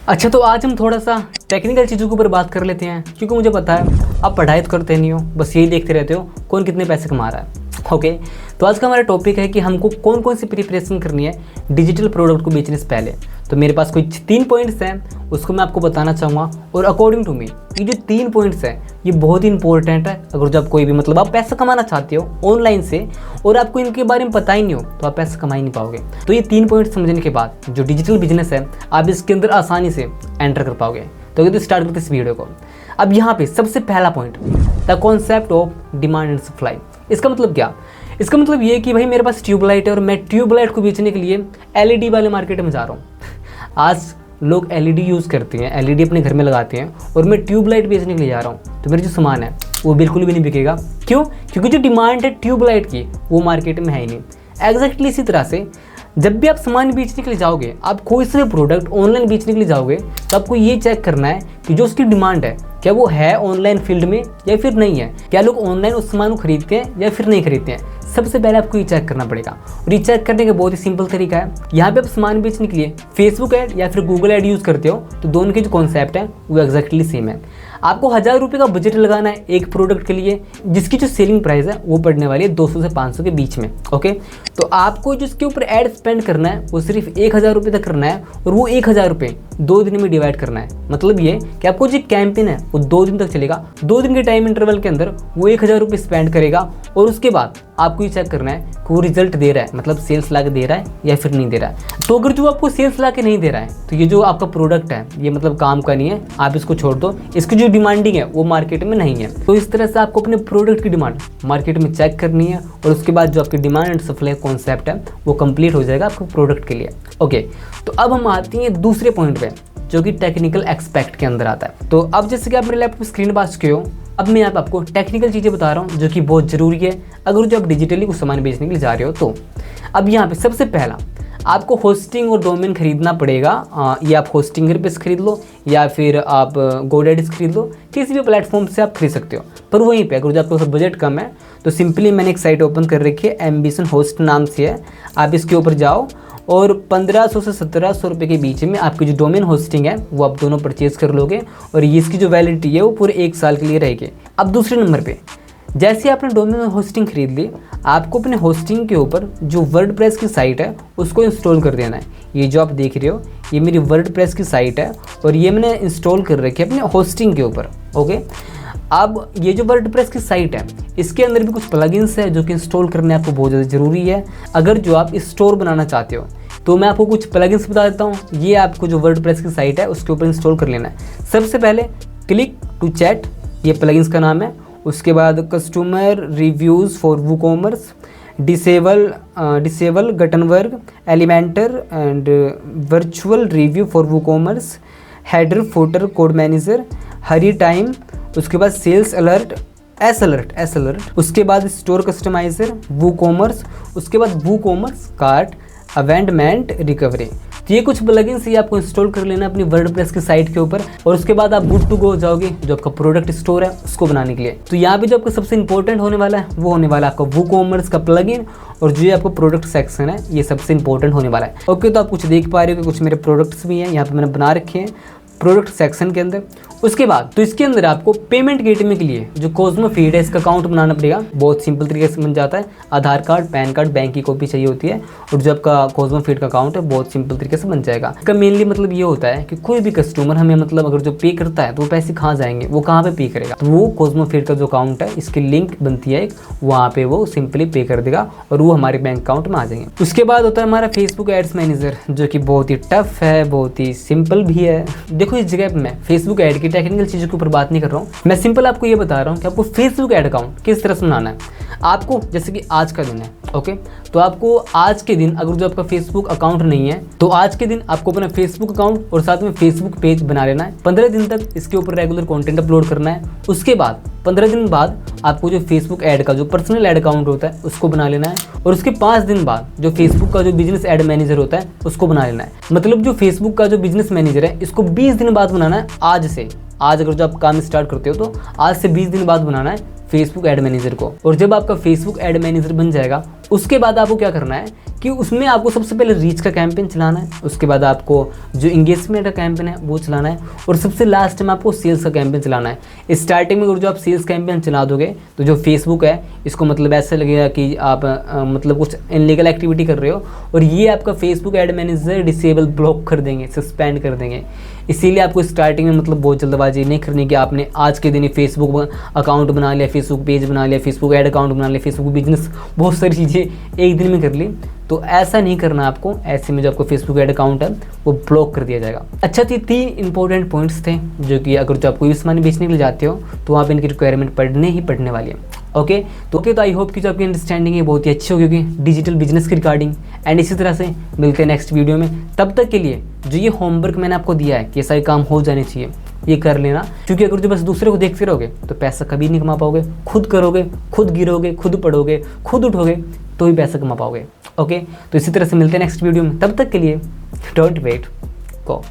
अच्छा, तो आज हम थोड़ा सा टेक्निकल चीज़ों के ऊपर बात कर लेते हैं, क्योंकि मुझे पता है आप पढ़ाई तो करते नहीं हो, बस यही देखते रहते हो कौन कितने पैसे कमा रहा है। ओके, तो आज का हमारा टॉपिक है कि हमको कौन कौन सी प्रिपरेशन करनी है डिजिटल प्रोडक्ट को बेचने से पहले। तो मेरे पास कुछ 3 पॉइंट्स हैं, उसको मैं आपको बताना चाहूँगा। और अकॉर्डिंग टू मी ये जो 3 पॉइंट्स हैं ये बहुत ही इंपॉर्टेंट है। अगर जब कोई भी मतलब आप पैसा कमाना चाहते हो ऑनलाइन से और आपको इनके बारे में पता ही नहीं हो तो आप पैसा कमा ही नहीं पाओगे। तो ये 3 पॉइंट समझने के बाद जो डिजिटल बिजनेस है आप इसके अंदर आसानी से एंटर कर पाओगे। तो स्टार्ट करते इस वीडियो को। अब यहाँ पे सबसे पहला point, the concept of demand and supply. इसका मतलब क्या? इसका मतलब ये कि भाई मेरे पास ट्यूबलाइट है और मैं ट्यूबलाइट को बेचने के लिए एलईडी वाले मार्केट में जा रहा हूँ। आज लोग एलईडी यूज़ करते हैं, एलईडी अपने घर में लगाते हैं, और मैं ट्यूबलाइट बेचने के लिए जा रहा हूँ, तो मेरा जो सामान है वो बिल्कुल भी नहीं बिकेगा। क्यों? क्योंकि जो डिमांड है ट्यूबलाइट की वो मार्केट में है ही नहीं। एग्जैक्टली इसी तरह से जब भी आप सामान बेचने के लिए जाओगे, आप कोई से भी प्रोडक्ट ऑनलाइन बेचने के लिए जाओगे, तो आपको ये चेक करना है कि जो उसकी डिमांड है क्या वो है ऑनलाइन फील्ड में या फिर नहीं है। क्या लोग ऑनलाइन उस सामान को खरीदते हैं या फिर नहीं खरीदते हैं। सबसे पहले आपको ये चेक करना पड़ेगा, और ये चेक करने का बहुत ही सिंपल तरीका है। यहाँ पे आप सामान बेचने के लिए फेसबुक ऐड या फिर गूगल ऐड यूज़ करते हो, तो दोनों के जो कॉन्सेप्ट है वो एग्जैक्टली सेम है। आपको 1000 रुपये का बजट लगाना है एक प्रोडक्ट के लिए, जिसकी जो सेलिंग प्राइस है वो पड़ने वाली है 200 से 500 के बीच में। ओके, तो आपको जिसके ऊपर ऐड स्पेंड करना है वो सिर्फ 1000 रुपये तक करना है, और वो 1000 रुपये 2 दिन में डिवाइड करना है। मतलब ये कि आपको जो कैंपेन है वो 2 दिन तक चलेगा। 2 दिन के टाइम इंटरवल के अंदर वो 1000 रुपये स्पेंड करेगा, और उसके बाद आपको ये चेक करना है कि वो रिजल्ट दे रहा है, मतलब सेल्स ला के दे रहा है या फिर नहीं दे रहा है। तो अगर जो आपको सेल्स ला के नहीं दे रहा है तो ये जो आपका प्रोडक्ट है ये मतलब काम का नहीं है, आप इसको छोड़ दो। इसकी जो डिमांडिंग है वो मार्केट में नहीं है। तो इस तरह से आपको अपने प्रोडक्ट की डिमांड मार्केट में चेक करनी है, और उसके बाद जो आपकी डिमांड एंड सप्लाई कॉन्सेप्ट है वो कंप्लीट हो जाएगा आपके प्रोडक्ट के लिए। ओके, तो अब हम आते हैं दूसरे पॉइंट पे, जो कि टेक्निकल एक्सपेक्ट के अंदर आता है। तो अब जैसे कि आप मेरे लैपटॉप स्क्रीन पर आ चुके हो, अब मैं आपको टेक्निकल चीज़ें बता रहा हूँ जो कि बहुत ज़रूरी है अगर जो आप डिजिटली कुछ सामान बेचने के लिए जा रहे हो। तो अब यहाँ पे सबसे पहला आपको होस्टिंग और डोमेन खरीदना पड़ेगा। या आप होस्टिंगर पे से खरीद लो या फिर आप गोडैडी से खरीद लो, किसी भी प्लेटफॉर्म से आप खरीद सकते हो। पर वहीं पे अगर जो आपका बजट कम है तो सिंपली मैंने एक साइट ओपन कर रखी है, एम्बिशन होस्ट नाम से है। आप इसके ऊपर जाओ और 1500 से 1700 रुपये के बीच में आपकी जो डोमेन होस्टिंग है वो आप दोनों परचेज़ कर लोगे, और ये इसकी जो वैलिडिटी है वो पूरे 1 साल के लिए रहेगी। अब दूसरे नंबर पे जैसे आपने डोमेन होस्टिंग खरीद ली, आपको अपने होस्टिंग के ऊपर जो वर्डप्रेस की साइट है उसको इंस्टॉल कर देना है। ये जो आप देख रहे हो ये मेरी वर्डप्रेस की साइट है, और ये मैंने इंस्टॉल कर रखी है अपने होस्टिंग के ऊपर। ओके, अब ये जो वर्डप्रेस की साइट है इसके अंदर भी कुछ प्लगइन्स है जो कि इंस्टॉल करने आपको बहुत ज़्यादा ज़रूरी है अगर जो आप स्टोर बनाना चाहते हो। तो मैं आपको कुछ प्लगइन्स बता देता हूँ, ये आपको जो वर्डप्रेस की साइट है उसके ऊपर इंस्टॉल कर लेना है। सबसे पहले क्लिक टू चैट, ये प्लगइन्स का नाम है। उसके बाद customer reviews for WooCommerce, disable Gutenberg, Elementor and virtual review for WooCommerce, header footer code manager, hurry time, उसके बाद सेल्स अलर्ट, एस अलर्ट, उसके बाद स्टोर कस्टमाइजर, वूकॉमर्स, उसके बाद वूकॉमर्स कार्ट, अवेंडमेंट रिकवरी। तो ये कुछ प्लगइन्स ये आपको इंस्टॉल कर लेना अपनी वर्डप्रेस की साइट के ऊपर, और उसके बाद आप गुड टू गो हो जाओगे जो आपका प्रोडक्ट स्टोर है उसको बनाने के लिए। तो यहाँ पे जो आपका सबसे इंपॉर्टेंट होने वाला है वो होने वाला है आपका वूकॉमर्स का प्लगइन, और जो ये आपका प्रोडक्ट सेक्शन है ये सबसे इंपॉर्टेंट होने वाला है। ओके, तो आप कुछ देख पा रहे हो कि कुछ मेरे प्रोडक्ट्स भी हैं यहाँ पे मैंने बना रखे हैं प्रोडक्ट सेक्शन के अंदर। उसके बाद तो इसके अंदर आपको पेमेंट गेटवे के लिए जो कॉस्मो फीड है इसका अकाउंट बनाना पड़ेगा। बहुत सिंपल तरीके से बन जाता है। आधार कार्ड, पैन कार्ड, बैंक की कॉपी चाहिए होती है, और जो आपका कॉस्मो फीड का अकाउंट है बहुत सिंपल तरीके से बन जाएगा। इसका मेनली मतलब ये होता है कि कोई भी कस्टमर हमें मतलब अगर जो पे करता है तो वो पैसे कहाँ जाएंगे, वो कहाँ पे पे करेगा, तो वो कॉस्मो फीड का जो अकाउंट है इसकी लिंक बनती है एक, वहाँ पे वो सिंपली पे कर देगा और वो हमारे बैंक अकाउंट में आ जाएंगे। उसके बाद होता है हमारा फेसबुक एड्स मैनेजर, जो कि बहुत ही टफ है, बहुत ही सिंपल भी है। देखो इस जगह मैं फेसबुक ऐड की टेक्निकल चीज़ों के ऊपर बात नहीं कर रहा हूँ, मैं सिंपल आपको ये बता रहा हूँ कि आपको फेसबुक ऐड अकाउंट किस तरह से बनाना है। आपको जैसे कि आज का दिन है, ओके, तो आपको आज के दिन अगर जो आपका फेसबुक अकाउंट नहीं है तो आज के दिन आपको अपना फेसबुक अकाउंट और साथ में फेसबुक पेज बना लेना है। 15 दिन तक इसके ऊपर रेगुलर कंटेंट अपलोड करना है। उसके बाद 15 दिन बाद आपको जो फेसबुक ऐड का जो पर्सनल ऐड अकाउंट होता है उसको बना लेना है, और उसके 5 दिन बाद जो फेसबुक का जो बिजनेस ऐड मैनेजर होता है उसको बना लेना है। मतलब जो फेसबुक का जो बिजनेस मैनेजर है इसको 20 दिन बाद बनाना है। आज से, आज अगर जो आप काम स्टार्ट करते हो तो आज से 20 दिन बाद बनाना है फेसबुक ऐड मैनेजर को। और जब आपका फेसबुक ऐड मैनेजर बन जाएगा उसके बाद आपको क्या करना है कि उसमें आपको सबसे पहले रीच का कैंपेन चलाना है, उसके बाद आपको जो इंगेजमेंट का कैंपेन है वो चलाना है, और सबसे लास्ट में आपको सेल्स का कैंपेन चलाना है। स्टार्टिंग में अगर जो आप सेल्स कैंपेन चला दोगे तो जो फेसबुक है इसको मतलब ऐसा लगेगा कि आप मतलब कुछ इनलीगल एक्टिविटी कर रहे हो, और ये आपका Facebook ad manager disable block कर देंगे, सस्पेंड कर देंगे। इसीलिए आपको स्टार्टिंग में मतलब बहुत जल्दबाजी नहीं करनी कि आपने आज के दिन ही फेसबुक अकाउंट बना लिया, फेसबुक पेज बना लिया, फेसबुक ऐड अकाउंट बना लिया, फेसबुक बिजनेस, बहुत सारी चीज़ें एक दिन में कर ली। तो ऐसा नहीं करना आपको, ऐसे में जो आपको फेसबुक ऐड अकाउंट है वो ब्लॉक कर दिया जाएगा। अच्छा, तो 3 इंपॉर्टेंट पॉइंट्स थे जो कि अगर जो आप कोई भी सामान बेचने के लिए जाते हो तो आप इनकी रिक्वायरमेंट पढ़ने वाली है। ओके तो आई होप कि जो आपकी अंडरस्टैंडिंग है बहुत ही अच्छी होगी डिजिटल बिजनेस के रिगार्डिंग। एंड इसी तरह से मिलते हैं नेक्स्ट वीडियो में। तब तक के लिए जो ये होमवर्क मैंने आपको दिया है कि ऐसा ही काम हो जाने चाहिए, ये कर लेना, क्योंकि अगर जो बस दूसरे को देखते रहोगे तो पैसा कभी नहीं कमा पाओगे। खुद करोगे, खुद गिरोगे, खुद पढ़ोगे, खुद उठोगे तो ही पैसा कमा पाओगे। ओके तो इसी तरह से मिलते हैं नेक्स्ट वीडियो में। तब तक के लिए डोंट वेट, गो।